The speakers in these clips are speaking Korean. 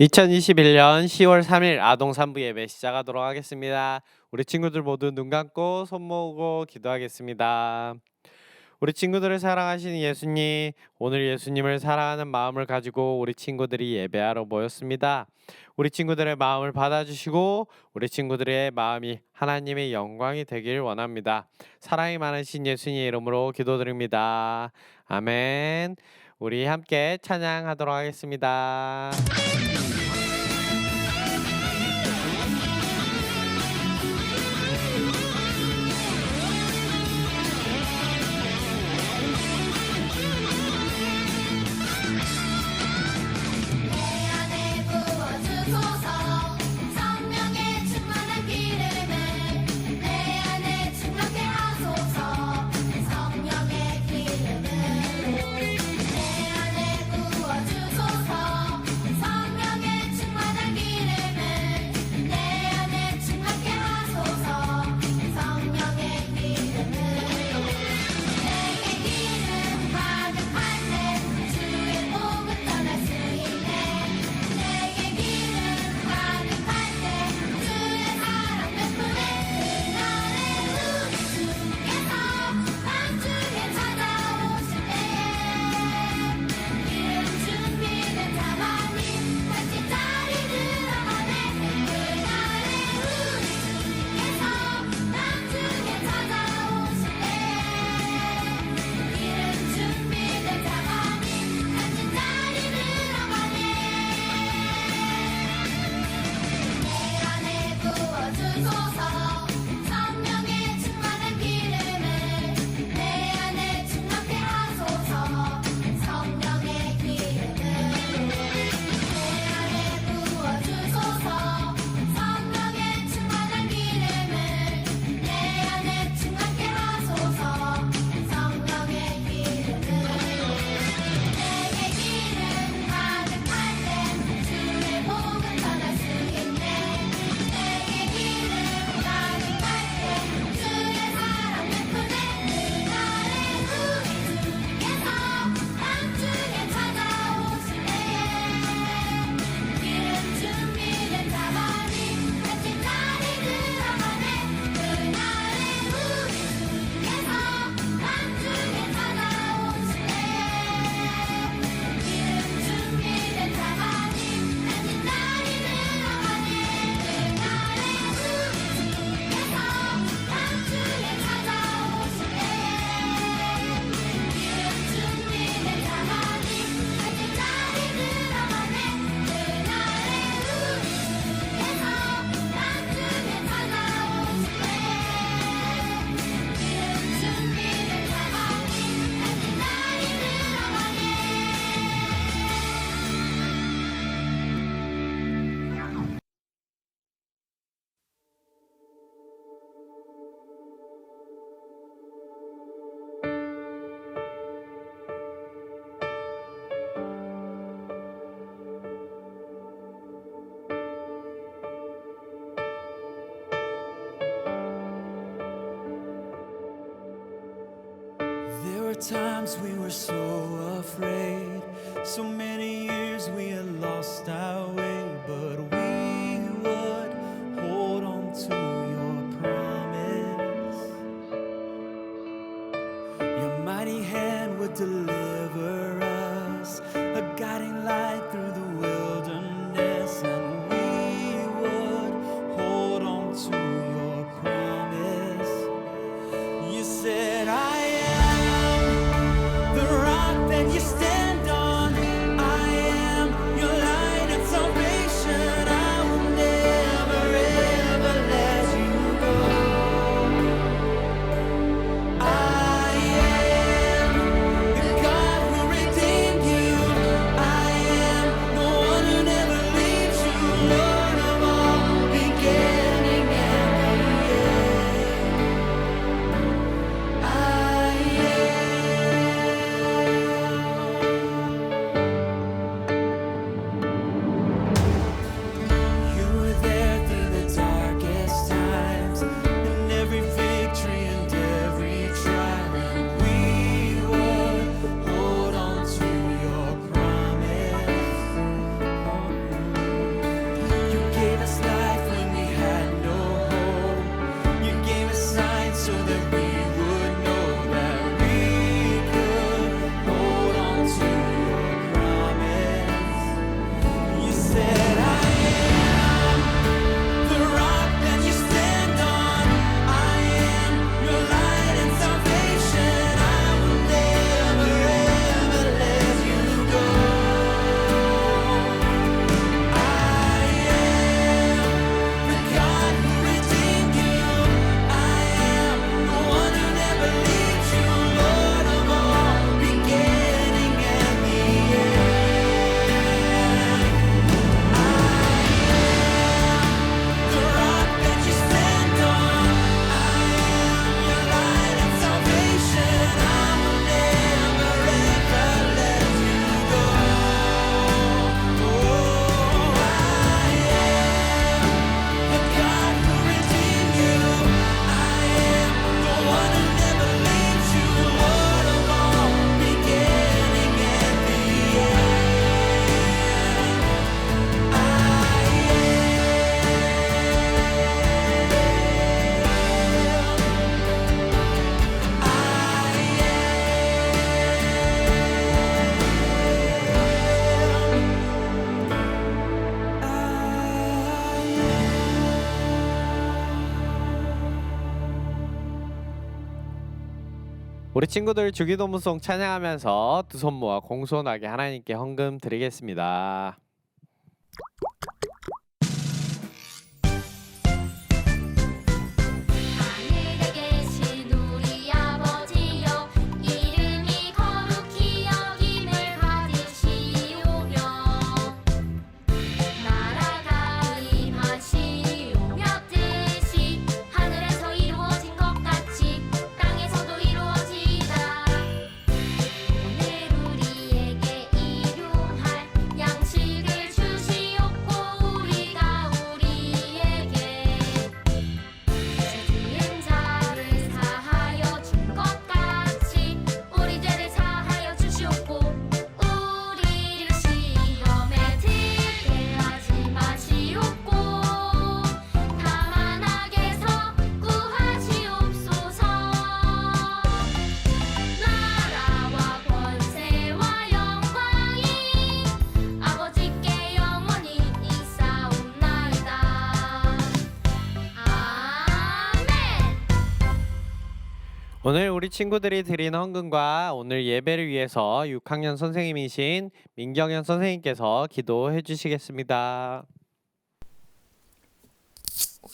2021년 10월 3일 아동 3부 예배 시작하도록 하겠습니다. 우리 친구들 모두 눈 감고 손 모으고 기도하겠습니다. 우리 친구들을 사랑하시는 예수님, 오늘 예수님을 사랑하는 마음을 가지고 우리 친구들이 예배하러 모였습니다. 우리 친구들의 마음을 받아주시고 우리 친구들의 마음이 하나님의 영광이 되길 원합니다. 사랑이 많으신 예수님의 이름으로 기도드립니다. 아멘. 우리 함께 찬양하도록 하겠습니다. Times we were so afraid, so many years we had lost our way, but we would hold on to your promise. Your mighty hand would deliver us, a guiding light through the wilderness, and we would hold on to your promise. You said, you stand on. I am your light and salvation. I will never ever let you go. I am the God who redeemed you. I 우리 친구들 주기도문송 찬양하면서 두 손 모아 공손하게 하나님께 헌금 드리겠습니다. 하늘에 계신 우리 아버지여 이름이 거룩히 여김을 받으시오며 나라가 임하시오며 뜻이 하늘에서 이루어진 것 같이 땅에서도 이루어지이다. 오늘 우리에게 일용할 양식을 주시옵고 우리가 우리에게 지은 자를 사하여 준 것 같이 우리 죄를 사하여 주시옵고 우리를 시험에 들게 하지 마시옵고 다만 악에서 구하시옵소서. 나라와 권세와 영광이 아버지께 영원히 있사옵나이다. 아멘. 오늘 우리 친구들이 드린 헌금과 오늘 예배를 위해서 6학년 선생님이신 민경현 선생님께서 기도해 주시겠습니다.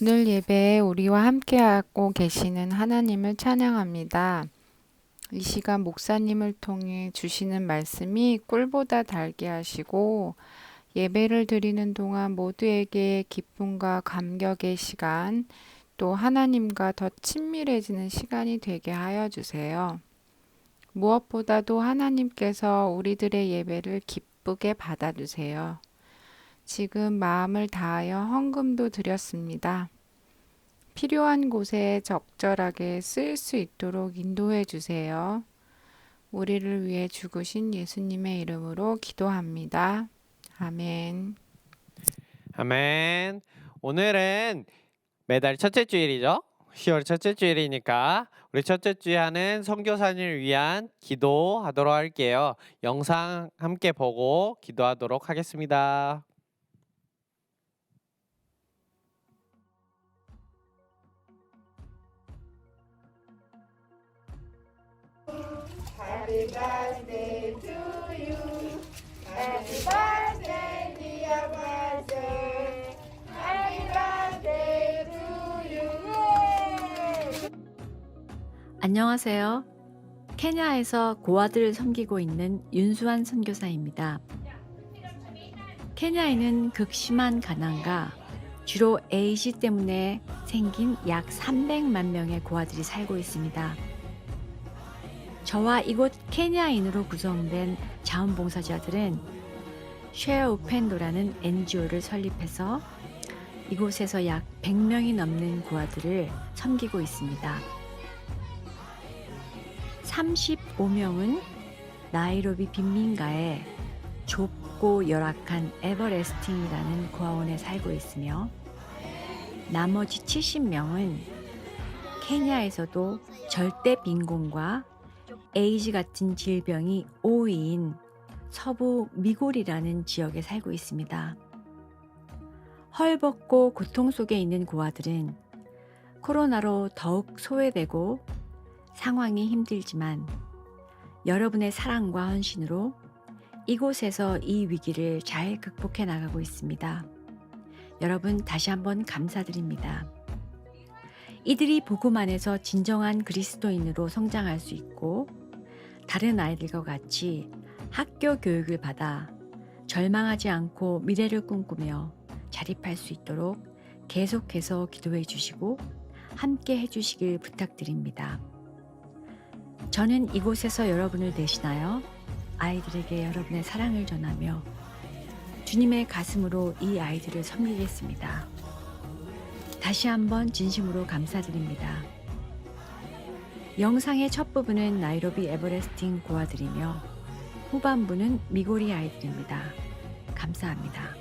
오늘 예배에 우리와 함께하고 계시는 하나님을 찬양합니다. 이 시간 목사님을 통해 주시는 말씀이 꿀보다 달게 하시고 예배를 드리는 동안 모두에게 기쁨과 감격의 시간, 또 하나님과 더 친밀해지는 시간이 되게 하여 주세요. 무엇보다도 하나님께서 우리들의 예배를 기쁘게 받아주세요. 지금 마음을 다하여 헌금도 드렸습니다. 필요한 곳에 적절하게 쓰일 수 있도록 인도해 주세요. 우리를 위해 죽으신 예수님의 이름으로 기도합니다. 아멘. 아멘. 오늘은 매달 첫째 주일이죠. 10월 첫째 주일이니까 우리 첫째 주에 하는 선교사님을 위한 기도하도록 할게요. 영상 함께 보고 기도하도록 하겠습니다. Happy birthday to you. Happy birthday, dear birthday. Happy birthday to you. 안녕하세요. 케냐에서 고아들을 섬기고 있는 윤수환 선교사입니다. 케냐에는 극심한 가난과 주로 에이즈 때문에 생긴 약 300만 명의 고아들이 살고 있습니다. 저와 이곳 케냐인으로 구성된 자원봉사자들은 쉐어 오펜도라는 NGO를 설립해서 이곳에서 약 100명이 넘는 고아들을 섬기고 있습니다. 35명은 나이로비 빈민가에 좁고 열악한 에버레스팅이라는 고아원에 살고 있으며 나머지 70명은 케냐에서도 절대 빈곤과 에이즈 같은 질병이 5위인 서부 미골이라는 지역에 살고 있습니다. 헐벗고 고통 속에 있는 고아들은 코로나로 더욱 소외되고 상황이 힘들지만 여러분의 사랑과 헌신으로 이곳에서 이 위기를 잘 극복해 나가고 있습니다. 여러분 다시 한번 감사드립니다. 이들이 복음 안에서 진정한 그리스도인으로 성장할 수 있고 다른 아이들과 같이 학교 교육을 받아 절망하지 않고 미래를 꿈꾸며 자립할 수 있도록 계속해서 기도해 주시고 함께 해주시길 부탁드립니다. 저는 이곳에서 여러분을 대신하여 아이들에게 여러분의 사랑을 전하며 주님의 가슴으로 이 아이들을 섬기겠습니다. 다시 한번 진심으로 감사드립니다. 영상의 첫 부분은 나이로비 에버레스팅 고아들이며 후반부는 미고리 아이들입니다. 감사합니다.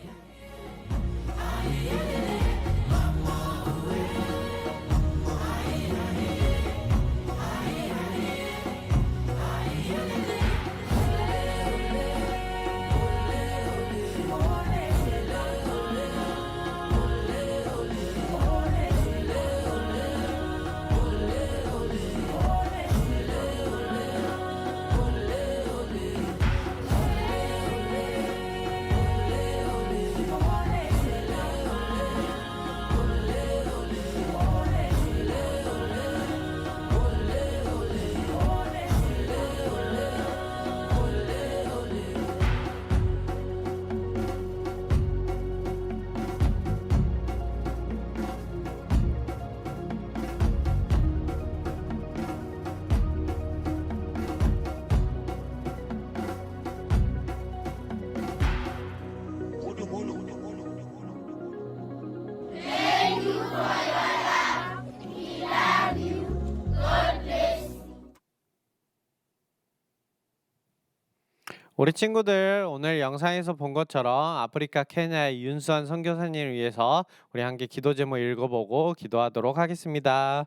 우리 친구들 오늘 영상에서 본 것처럼 아프리카 케냐의 윤수한 선교사님을 위해서 우리 함께 기도 제목 읽어보고 기도하도록 하겠습니다.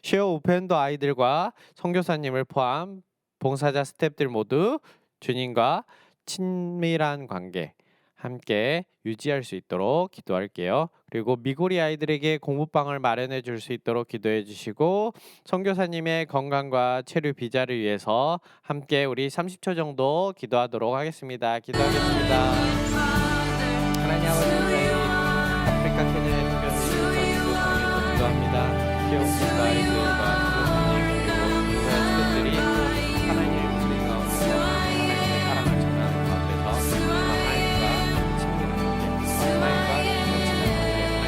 쉐어 우펜도 아이들과 선교사님을 포함 봉사자 스태프들 모두 주님과 친밀한 관계 함께 유지할 수 있도록 기도할게요. 그리고 미고리 아이들에게 공부방을 마련해 줄 수 있도록 기도해 주시고 선교사님의 건강과 체류 비자를 위해서 함께 우리 30초 정도 기도하도록 하겠습니다. 기도하겠습니다. 하나님 아버지 아프리카 케냐의 선교사님 위해서 기도합니다. 귀여운 아이들과 선교사님 그리고 스태프들이 또 하나님의 목소리 가운데서 하나님의 사랑을 전하는 가운데서 하나님과 친밀한 관계, 하나님과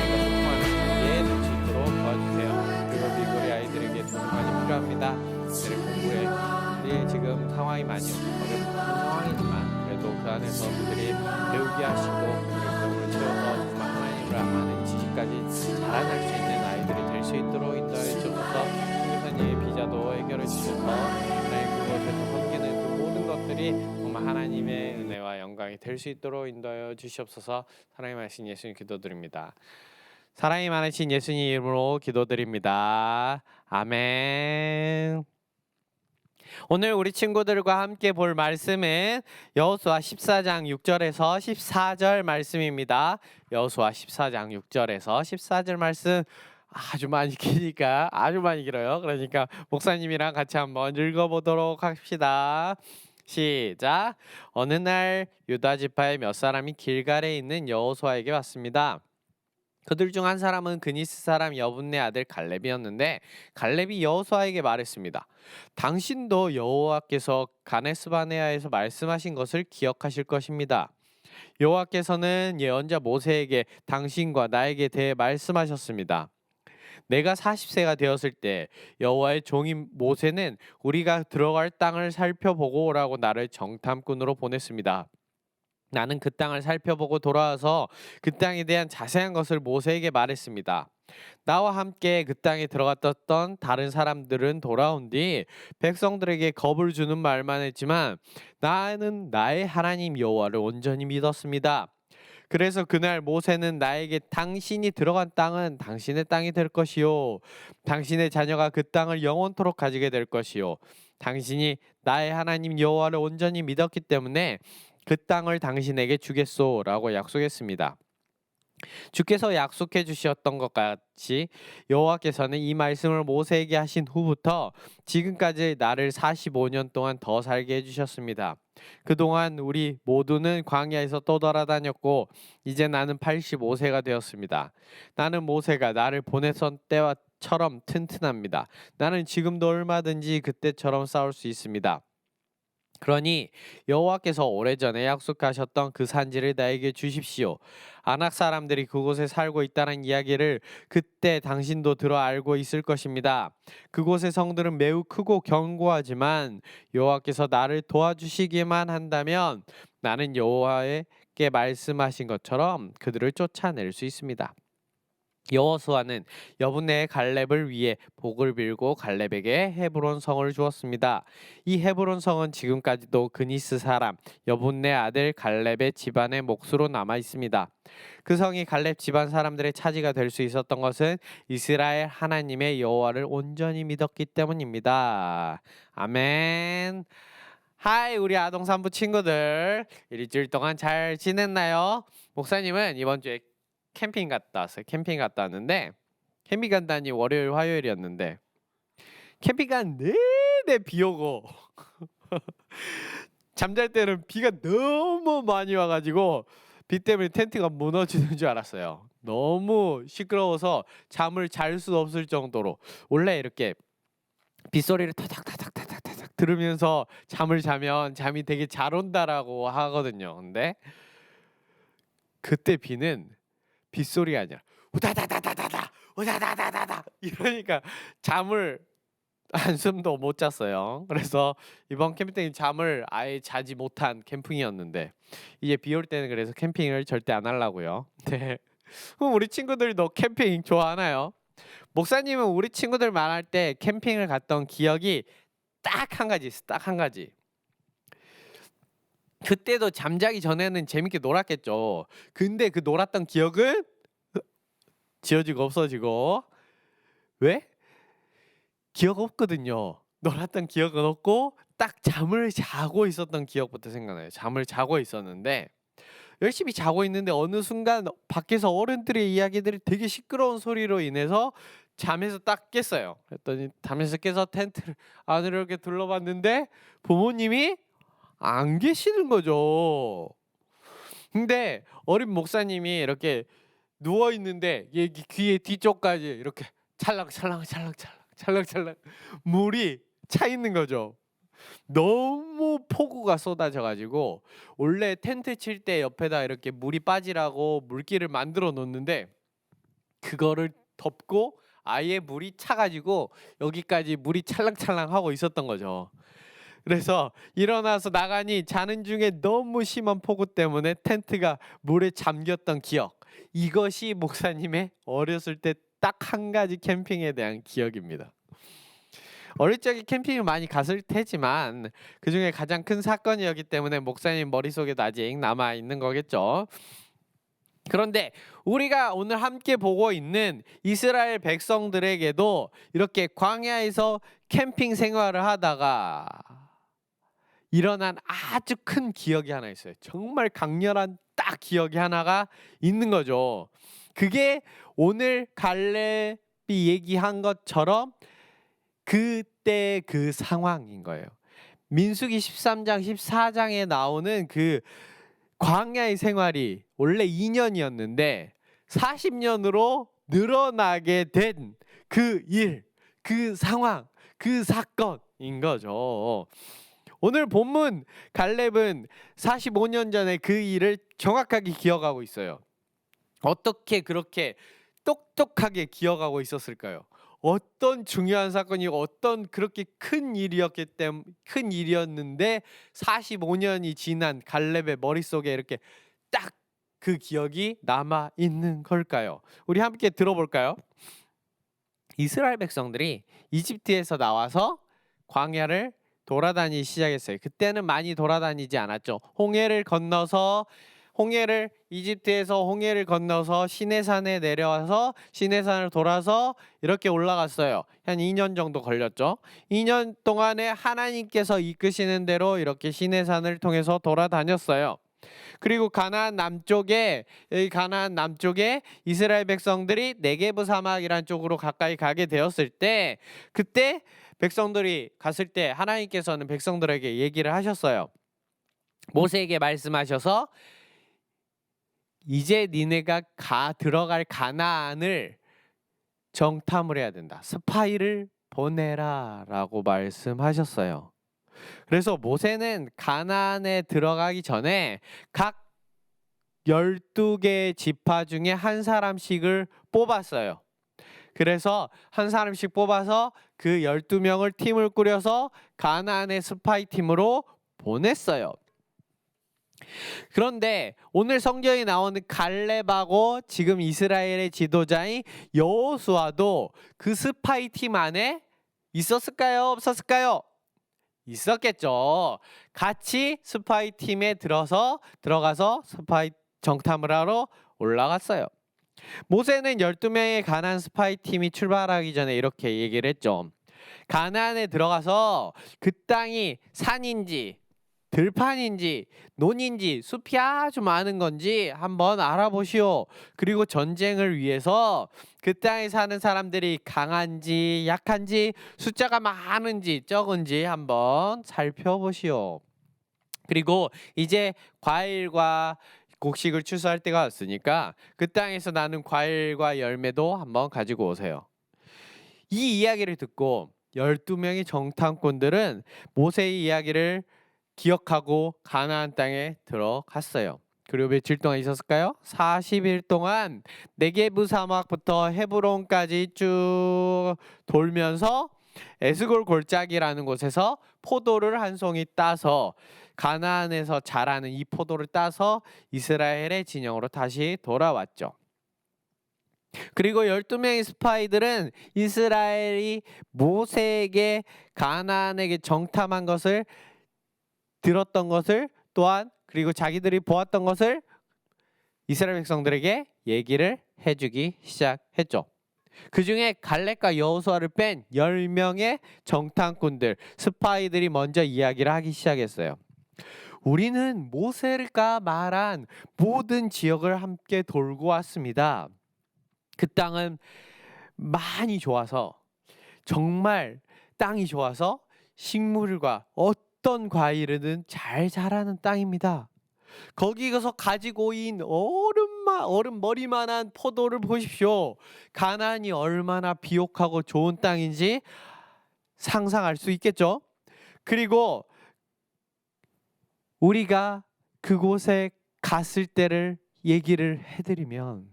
소통하는 관계에 될 수 있도록 도와주세요. 그리고 미국의 아이들에게 도움이 많이 필요합니다. 그들의 공부에 지금 상황이 많이 어려운 상황이지만 그래도 그 안에서 그들이 배우게 하시고 그들의 공부를 채워서 정말 하나님을 아는 지식까지 자라날 수 있는 아이들이 될 수 있도록 인도해 주셔서 선교사님의 비자도 해결해 주셔서 하나님 그곳에서 섬기는 그 모든 것들이 정말 하나님의 은혜와 영광이 될 수 있도록 인도하여 주시옵소서. 사랑이 많으신 예수님 기도드립니다. 사랑이 많으신 예수님 이름으로 기도드립니다. 아멘. 오늘 우리 친구들과 함께 볼 말씀은 여호수아 14장 6절에서 14절 말씀입니다. 여호수아 14장 6절에서 14절 말씀 아주 많이 기니까 아주 많이 길어요. 그러니까 목사님이랑 같이 한번 읽어보도록 합시다. 시작. 어느 날 유다 지파의 몇 사람이 길갈에 있는 여호수아에게 왔습니다. 그들 중 한 사람은 그니스 사람 여분네 아들 갈렙이었는데 갈렙이 여호수아에게 말했습니다. 당신도 여호와께서 가데스 바네아에서 말씀하신 것을 기억하실 것입니다. 여호와께서는 예언자 모세에게 당신과 나에게 대해 말씀하셨습니다. 내가 40세가 되었을 때 여호와의 종인 모세는 우리가 들어갈 땅을 살펴보고 오라고 나를 정탐꾼으로 보냈습니다. 나는 그 땅을 살펴보고 돌아와서 그 땅에 대한 자세한 것을 모세에게 말했습니다. 나와 함께 그 땅에 들어갔던 다른 사람들은 돌아온 뒤 백성들에게 겁을 주는 말만 했지만 나는 나의 하나님 여호와를 온전히 믿었습니다. 그래서 그날 모세는 나에게 당신이 들어간 땅은 당신의 땅이 될 것이요 당신의 자녀가 그 땅을 영원토록 가지게 될 것이요 당신이 나의 하나님 여호와를 온전히 믿었기 때문에 그 땅을 당신에게 주겠소라고 약속했습니다. 주께서 약속해 주셨던 것 같이 여호와께서는 이 말씀을 모세에게 하신 후부터 지금까지 나를 45년 동안 더 살게 해주셨습니다. 그동안 우리 모두는 광야에서 떠돌아다녔고 이제 나는 85세가 되었습니다. 나는 모세가 나를 보냈던 때와처럼 튼튼합니다. 나는 지금도 얼마든지 그때처럼 싸울 수 있습니다. 그러니 여호와께서 오래전에 약속하셨던 그 산지를 나에게 주십시오. 아낙 사람들이 그곳에 살고 있다는 이야기를 그때 당신도 들어 알고 있을 것입니다. 그곳의 성들은 매우 크고 견고하지만 여호와께서 나를 도와주시기만 한다면 나는 여호와께 말씀하신 것처럼 그들을 쫓아낼 수 있습니다. 여호수아는 여분네의 갈렙을 위해 복을 빌고 갈렙에게 헤브론 성을 주었습니다. 이 헤브론 성은 지금까지도 그니스 사람 여분네 아들 갈렙의 집안의 몫으로 남아 있습니다. 그 성이 갈렙 집안 사람들의 차지가 될 수 있었던 것은 이스라엘 하나님의 여호와를 온전히 믿었기 때문입니다. 아멘. 하이 우리 아동산부 친구들 일주일 동안 잘 지냈나요? 목사님은 이번 주에 캠핑 갔다 왔는데 캠핑 간다니 월요일 화요일이었는데 캠핑 간 내내 비 오고 잠잘 때는 비가 너무 많이 와가지고 비 때문에 텐트가 무너지는 줄 알았어요. 너무 시끄러워서 잠을 잘 수 없을 정도로 원래 이렇게 빗소리를 타닥타닥타닥타닥 들으면서 잠을 자면 잠이 되게 잘 온다라고 하거든요. 근데 그때 비는 빗소리가 아니라 우다다다다다다 우다다다다다 이러니까 잠을 한숨도 못 잤어요. 그래서 이번 캠핑 때는 잠을 아예 자지 못한 캠핑이었는데 이제 비 올 때는 그래서 캠핑을 절대 안 하려고요. 네. 그럼 우리 친구들도 캠핑 좋아하나요? 목사님은 우리 친구들 말할 때 캠핑을 갔던 기억이 딱 한 가지 있어. 딱 한 가지. 그때도 잠자기 전에는 재밌게 놀았겠죠. 근데 그 놀았던 기억은 지워지고 없어지고. 왜? 기억 없거든요. 놀았던 기억은 없고 딱 잠을 자고 있었던 기억부터 생각나요. 잠을 자고 있었는데 열심히 자고 있는데 어느 순간 밖에서 어른들의 이야기들이 되게 시끄러운 소리로 인해서 잠에서 딱 깼어요. 그랬더니 잠에서 깨서 텐트를 안으로 이렇게 둘러봤는데 부모님이 안 계시는 거죠. 근데 어린 목사님이 이렇게 누워 있는데 여기 귀에 뒤쪽까지 이렇게 찰랑찰랑 물이 차 있는 거죠. 너무 폭우가 쏟아져 가지고 원래 텐트 칠 때 옆에다 이렇게 물이 빠지라고 물길을 만들어 놓는데 그거를 덮고 아예 물이 차 가지고 여기까지 물이 찰랑찰랑 하고 있었던 거죠. 그래서 일어나서 나가니 자는 중에 너무 심한 폭우 때문에 텐트가 물에 잠겼던 기억. 이것이 목사님의 어렸을 때 딱 한 가지 캠핑에 대한 기억입니다. 어릴 적에 캠핑을 많이 갔을 테지만 그중에 가장 큰 사건이었기 때문에 목사님 머릿속에도 아직 남아 있는 거겠죠. 그런데 우리가 오늘 함께 보고 있는 이스라엘 백성들에게도 이렇게 광야에서 캠핑 생활을 하다가 일어난 아주 큰 기억이 하나 있어요. 정말 강렬한 딱 기억이 하나가 있는 거죠. 그게 오늘 갈렙이 얘기한 것처럼 그때 그 상황인 거예요. 민수기 13장 14장에 나오는 그 광야의 생활이 원래 2년이었는데 40년으로 늘어나게 된 그 일, 그 상황, 그 사건인 거죠. 오늘 본문 갈렙은 45년 전에 그 일을 정확하게 기억하고 있어요. 어떻게 그렇게 똑똑하게 기억하고 있었을까요? 어떤 중요한 사건이 어떤 그렇게 큰 일이었는데 45년이 지난 갈렙의 머릿속에 이렇게 딱 그 기억이 남아 있는 걸까요? 우리 함께 들어볼까요? 이스라엘 백성들이 이집트에서 나와서 광야를 돌아다니기 시작했어요. 그때는 많이 돌아다니지 않았죠. 이집트에서 홍해를 건너서 시내산에 내려와서 시내산을 돌아서 이렇게 올라갔어요. 한 2년 정도 걸렸죠. 2년 동안에 하나님께서 이끄시는 대로 이렇게 시내산을 통해서 돌아다녔어요. 그리고 가나안 남쪽에 이스라엘 백성들이 네게브 사막이란 쪽으로 가까이 가게 되었을 때 그때 백성들이 갔을 때 하나님께서는 백성들에게 얘기를 하셨어요. 모세에게 말씀하셔서 이제 니네가 들어갈 가나안을 정탐을 해야 된다. 스파이를 보내라 라고 말씀하셨어요. 그래서 모세는 가나안에 들어가기 전에 각 12개의 지파 중에 한 사람씩을 뽑았어요. 그래서 한 사람씩 뽑아서 그 12명을 팀을 꾸려서 가나안의 스파이 팀으로 보냈어요. 그런데 오늘 성경에 나오는 갈렙하고 지금 이스라엘의 지도자인 여호수아도 그 스파이 팀 안에 있었을까요? 없었을까요? 있었겠죠. 같이 스파이 팀에 들어가서 스파이 정탐을 하러 올라갔어요. 모세는 12명의 가나안 스파이 팀이 출발하기 전에 이렇게 얘기를 했죠. 가나안에 들어가서 그 땅이 산인지 들판인지 논인지 숲이 아주 많은 건지 한번 알아보시오. 그리고 전쟁을 위해서 그 땅에 사는 사람들이 강한지 약한지 숫자가 많은지 적은지 한번 살펴보시오. 그리고 이제 과일과 곡식을 추수할 때가 왔으니까 그 땅에서 나는 과일과 열매도 한번 가지고 오세요. 이 이야기를 듣고 12명의 정탐꾼들은 모세의 이야기를 기억하고 가나안 땅에 들어갔어요. 그리고 며칠 동안 있었을까요? 40일 동안 네게브 사막부터 헤브론까지 쭉 돌면서 에스골 골짜기라는 곳에서 포도를 한 송이 따서 가나안에서 자라는 이 포도를 따서 이스라엘의 진영으로 다시 돌아왔죠. 그리고 12명의 스파이들은 이스라엘이 모세에게 가나안에게 정탐한 것을 들었던 것을 또한 그리고 자기들이 보았던 것을 이스라엘 백성들에게 얘기를 해주기 시작했죠. 그 중에 갈렙과 여호수아를 뺀 10명의 정탐꾼들, 스파이들이 먼저 이야기를 하기 시작했어요. 우리는 모세가 말한 모든 지역을 함께 돌고 왔습니다. 그 땅은 많이 좋아서, 정말 땅이 좋아서 식물과 어떤 과일이든 잘 자라는 땅입니다. 거기서 가지고 인 얼음 머리만한 포도를 보십시오. 가나안이 얼마나 비옥하고 좋은 땅인지 상상할 수 있겠죠. 그리고 우리가 그곳에 갔을 때를 얘기를 해드리면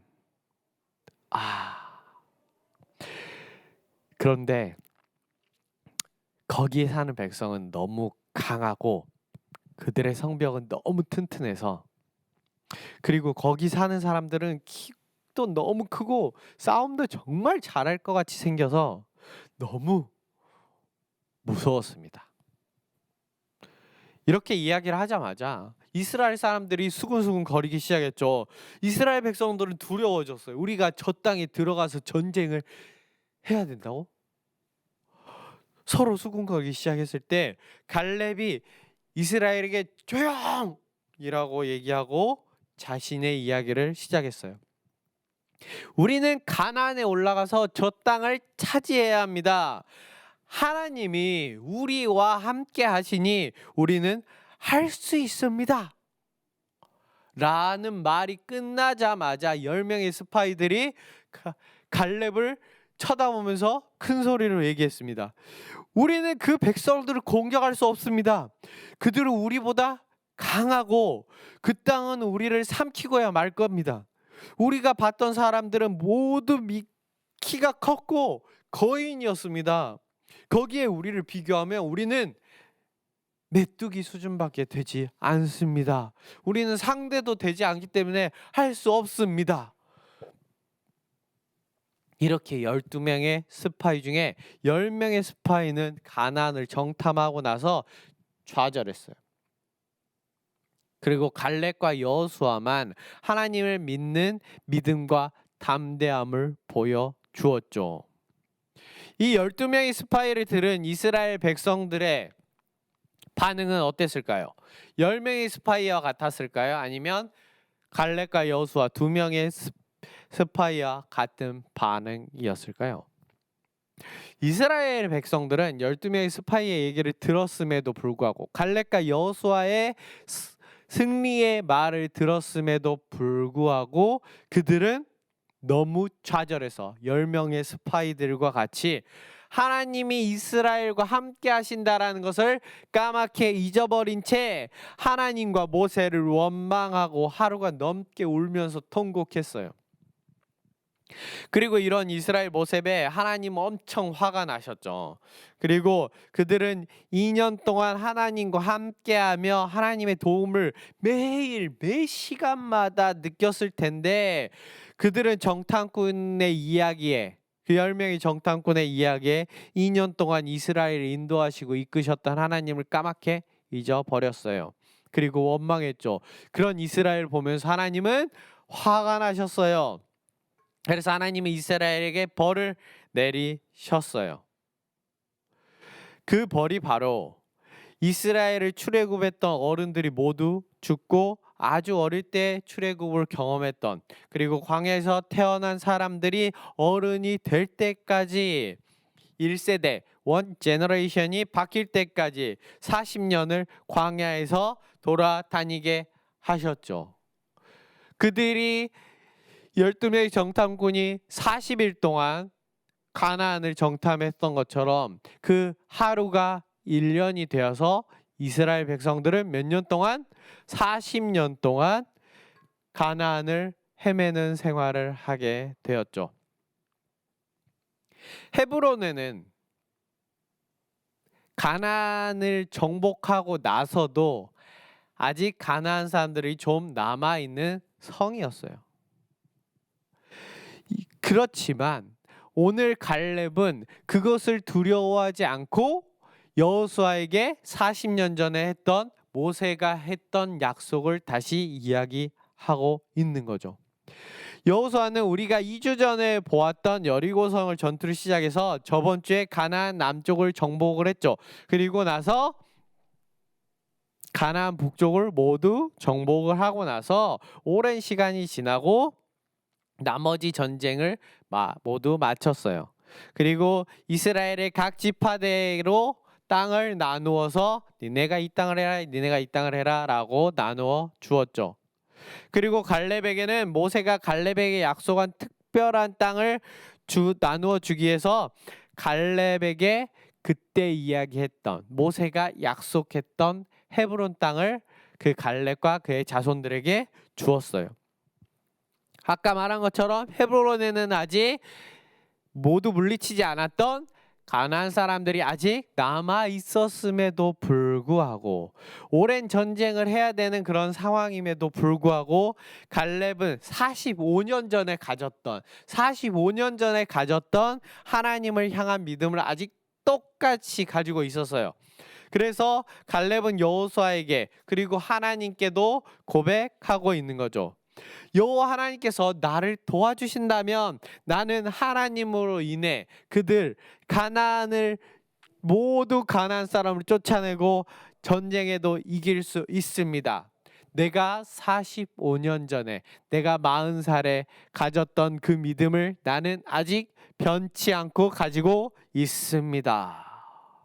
그런데 거기에 사는 백성은 너무 강하고 그들의 성벽은 너무 튼튼해서, 그리고 거기 사는 사람들은 키도 너무 크고 싸움도 정말 잘할 것 같이 생겨서 너무 무서웠습니다. 이렇게 이야기를 하자마자 이스라엘 사람들이 수근수근 거리기 시작했죠. 이스라엘 백성들은 두려워졌어요. 우리가 저 땅에 들어가서 전쟁을 해야 된다고? 서로 수군거리기 시작했을 때 갈렙이 이스라엘에게 조용이라고 얘기하고 자신의 이야기를 시작했어요. 우리는 가나안에 올라가서 저 땅을 차지해야 합니다. 하나님이 우리와 함께 하시니 우리는 할 수 있습니다. 라는 말이 끝나자마자 10명의 스파이들이 갈렙을 쳐다보면서 큰 소리로 얘기했습니다. 우리는 그 백성들을 공격할 수 없습니다. 그들은 우리보다 강하고 그 땅은 우리를 삼키고야 말 겁니다. 우리가 봤던 사람들은 모두 키가 컸고 거인이었습니다. 거기에 우리를 비교하면 우리는 메뚜기 수준밖에 되지 않습니다. 우리는 상대도 되지 않기 때문에 할 수 없습니다. 이렇게 12명의 스파이 중에 10명의 스파이는 가나안을 정탐하고 나서 좌절했어요. 그리고 갈렙과 여호수아만 하나님을 믿는 믿음과 담대함을 보여주었죠. 이 12명의 스파이를 들은 이스라엘 백성들의 반응은 어땠을까요? 10명의 스파이와 같았을까요? 아니면 갈렙과 여호수아 2명의 스파이와 같은 반응이었을까요? 이스라엘 백성들은 12명의 스파이의 얘기를 들었음에도 불구하고 갈렙과 여호수아의 승리의 말을 들었음에도 불구하고 그들은 너무 좌절해서 10명의 스파이들과 같이 하나님이 이스라엘과 함께 하신다라는 것을 까맣게 잊어버린 채 하나님과 모세를 원망하고 하루가 넘게 울면서 통곡했어요. 그리고 이런 이스라엘 모습에 하나님 엄청 화가 나셨죠. 그리고 그들은 2년 동안 하나님과 함께하며 하나님의 도움을 매일 매 시간마다 느꼈을 텐데 그들은 정탐꾼의 이야기에, 그 10명의 정탐꾼의 이야기에 2년 동안 이스라엘을 인도하시고 이끄셨던 하나님을 까맣게 잊어버렸어요. 그리고 원망했죠. 그런 이스라엘을 보면서 하나님은 화가 나셨어요. 그래서 하나님은 이스라엘에게 벌을 내리셨어요. 그 벌이 바로 이스라엘을 출애굽했던 어른들이 모두 죽고 아주 어릴 때 출애굽을 경험했던, 그리고 광야에서 태어난 사람들이 어른이 될 때까지 1세대, 원 제너레이션이 바뀔 때까지 40년을 광야에서 돌아다니게 하셨죠. 그들이 12명의 정탐꾼이 40일 동안 가나안을 정탐했던 것처럼 그 하루가 1년이 되어서 이스라엘 백성들은 몇 년 동안? 40년 동안 가나안을 헤매는 생활을 하게 되었죠. 헤브론에는 가나안을 정복하고 나서도 아직 가나안 사람들이 좀 남아있는 성이었어요. 그렇지만 오늘 갈렙은 그것을 두려워하지 않고 여호수아에게 40년 전에 했던 모세가 했던 약속을 다시 이야기하고 있는 거죠. 여호수아는 우리가 2주 전에 보았던 여리고성을 전투를 시작해서 저번 주에 가나안 남쪽을 정복을 했죠. 그리고 나서 가나안 북쪽을 모두 정복을 하고 나서 오랜 시간이 지나고 나머지 전쟁을 모두 마쳤어요. 그리고 이스라엘의 각 지파대로 땅을 나누어서 니네가 이 땅을 해라, 니네가 이 땅을 해라 라고 나누어 주었죠. 그리고 갈렙에게는 모세가 갈렙에게 약속한 특별한 땅을 나누어 주기 위해서 갈렙에게 그때 이야기했던 모세가 약속했던 헤브론 땅을 그 갈렙과 그의 자손들에게 주었어요. 아까 말한 것처럼 헤브론에는 아직 모두 물리치지 않았던 가나안 사람들이 아직 남아 있었음에도 불구하고 오랜 전쟁을 해야 되는 그런 상황임에도 불구하고 갈렙은 45년 전에 가졌던 하나님을 향한 믿음을 아직 똑같이 가지고 있었어요. 그래서 갈렙은 여호수아에게 그리고 하나님께도 고백하고 있는 거죠. 여호와 하나님께서 나를 도와주신다면 나는 하나님으로 인해 가나안을 모두 가나안 사람을 쫓아내고 전쟁에도 이길 수 있습니다. 내가 45년 전에 내가 40살에 가졌던 그 믿음을 나는 아직 변치 않고 가지고 있습니다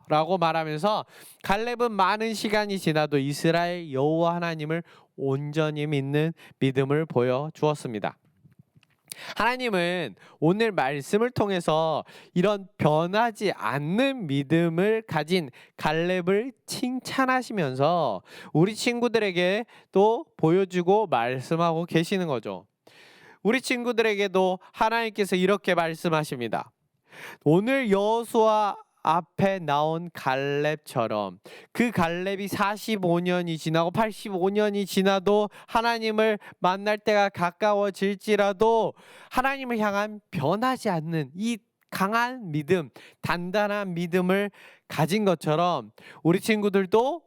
라고 말하면서 갈렙은 많은 시간이 지나도 이스라엘 여호와 하나님을 온전히 믿는 믿음을 보여주었습니다. 하나님은 오늘 말씀을 통해서 이런 변하지 않는 믿음을 가진 갈렙을 칭찬하시면서 우리 친구들에게도 보여주고 말씀하고 계시는 거죠. 우리 친구들에게도 하나님께서 이렇게 말씀하십니다. 오늘 여호수아 앞에 나온 갈렙처럼 그 갈렙이 45년이 지나고 85년이 지나도 하나님을 만날 때가 가까워질지라도 하나님을 향한 변하지 않는 이 강한 믿음, 단단한 믿음을 가진 것처럼 우리 친구들도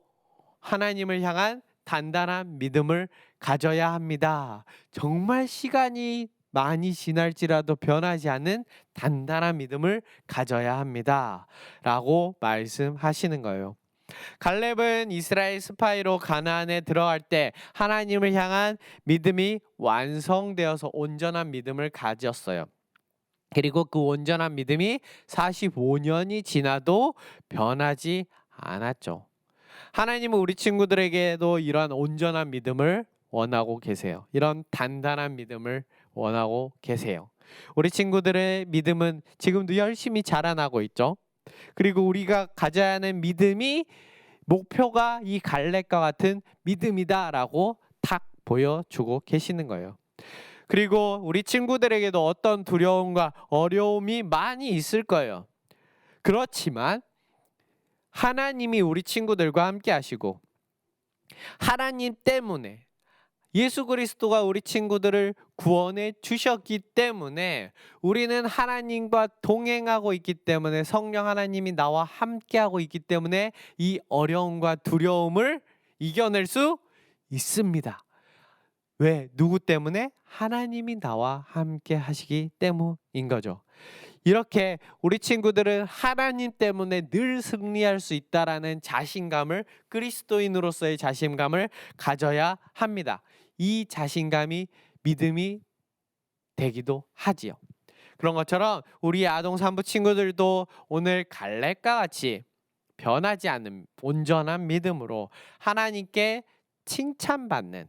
하나님을 향한 단단한 믿음을 가져야 합니다. 정말 시간이 많이 지날지라도 변하지 않는 단단한 믿음을 가져야 합니다 라고 말씀하시는 거예요. 갈렙은 이스라엘 스파이로 가나안에 들어갈 때 하나님을 향한 믿음이 완성되어서 온전한 믿음을 가졌어요. 그리고 그 온전한 믿음이 45년이 지나도 변하지 않았죠. 하나님은 우리 친구들에게도 이러한 온전한 믿음을 원하고 계세요. 이런 단단한 믿음을 원하고 계세요. 우리 친구들의 믿음은 지금도 열심히 자라나고 있죠. 그리고 우리가 가져야 하는 믿음이 목표가 이 갈렙과 같은 믿음이다라고 탁 보여주고 계시는 거예요. 그리고 우리 친구들에게도 어떤 두려움과 어려움이 많이 있을 거예요. 그렇지만 하나님이 우리 친구들과 함께 하시고 하나님 때문에 예수 그리스도가 우리 친구들을 구원해 주셨기 때문에 우리는 하나님과 동행하고 있기 때문에 성령 하나님이 나와 함께하고 있기 때문에 이 어려움과 두려움을 이겨낼 수 있습니다. 왜? 누구 때문에? 하나님이 나와 함께 하시기 때문인 거죠. 이렇게 우리 친구들은 하나님 때문에 늘 승리할 수 있다라는 자신감을 그리스도인으로서의 자신감을 가져야 합니다. 이 자신감이 믿음이 되기도 하지요. 그런 것처럼 우리 아동 산부 친구들도 오늘 갈렙과 같이 변하지 않는 온전한 믿음으로 하나님께 칭찬받는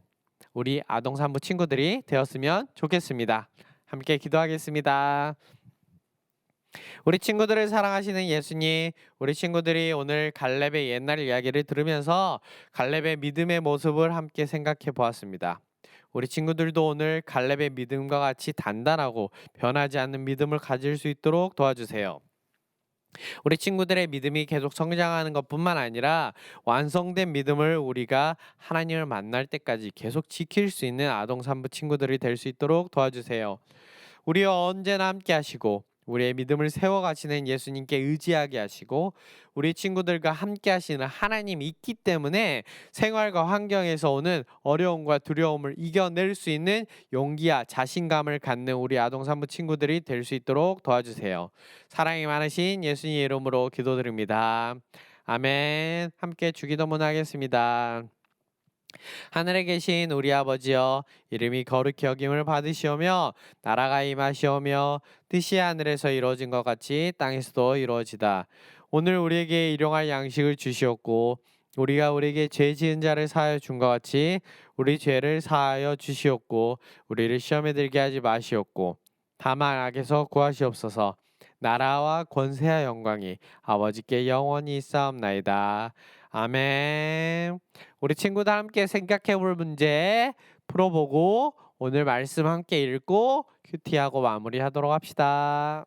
우리 아동 산부 친구들이 되었으면 좋겠습니다. 함께 기도하겠습니다. 우리 친구들을 사랑하시는 예수님, 우리 친구들이 오늘 갈렙의 옛날 이야기를 들으면서 갈렙의 믿음의 모습을 함께 생각해 보았습니다. 우리 친구들도 오늘 갈렙의 믿음과 같이 단단하고 변하지 않는 믿음을 가질 수 있도록 도와주세요. 우리 친구들의 믿음이 계속 성장하는 것뿐만 아니라 완성된 믿음을 우리가 하나님을 만날 때까지 계속 지킬 수 있는 아동 산부 친구들이 될 수 있도록 도와주세요. 우리와 언제나 함께 하시고 우리의 믿음을 세워가시는 예수님께 의지하게 하시고 우리 친구들과 함께 하시는 하나님이 있기 때문에 생활과 환경에서 오는 어려움과 두려움을 이겨낼 수 있는 용기와 자신감을 갖는 우리 아동산부 친구들이 될 수 있도록 도와주세요. 사랑이 많으신 예수님의 이름으로 기도드립니다. 아멘. 함께 주기도문 하겠습니다. 하늘에 계신 우리 아버지여, 이름이 거룩히 여김을 받으시오며 나라가 임하시오며 뜻이 하늘에서 이루어진 것 같이 땅에서도 이루어지다. 오늘 우리에게 일용할 양식을 주시옵고 우리가 우리에게 죄 지은 자를 사하여 준 것 같이 우리 죄를 사하여 주시옵고 우리를 시험에 들게 하지 마시옵고 다만 악에서 구하시옵소서. 나라와 권세와 영광이 아버지께 영원히 있사옵나이다. 아멘. 우리 친구들 함께 생각해 볼 문제 풀어보고 오늘 말씀 함께 읽고 큐티하고 마무리하도록 합시다.